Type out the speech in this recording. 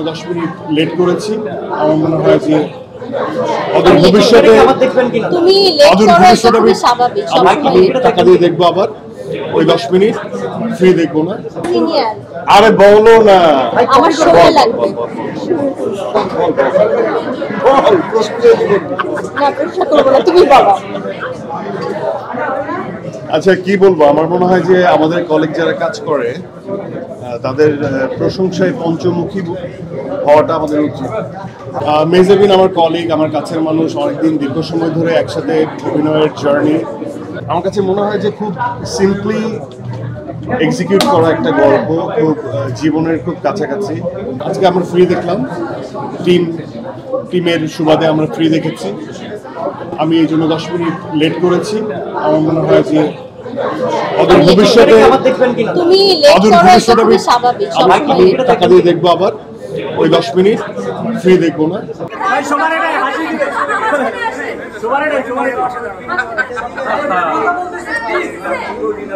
10 minute late করেছি। আমার মনে হয় যে অদূর ভবিষ্যতে আমি টাকা দিয়ে দেখবো আবার ওই 10 মিনিট ফ্রি দেখবো না। আরে বলো না, আমার সময় লাগবে। তুমি বলো। আচ্ছা কি বলবো, আমার মনে হয় যে আমাদের কলিগ যারা কাজ করে তাদের প্রশংসায় পঞ্চমুখী হওয়াটা আমাদের উচিত। মেহজাবিন আমার কলিগ, আমার কাছের মানুষ, অনেকদিন দীর্ঘ সময় ধরে একসাথে অভিনয়ের জার্নি। আমার কাছে মনে হয় যে খুব সিম্পলি এক্সিকিউট করা একটা গল্প, খুব জীবনের খুব কাছাকাছি। আজকে আমরা ফ্রি দেখলাম, টিমের সুবাদে আমরা ফ্রি দেখেছি। আমি এই জন্য 10 মিনিট লেট করেছি। আমার মনে হয় যে অদূর ভবিষ্যতে আমি টাকা দিয়ে দেখবো আবার ওই 10 মিনিট ফ্রি দেখবো না।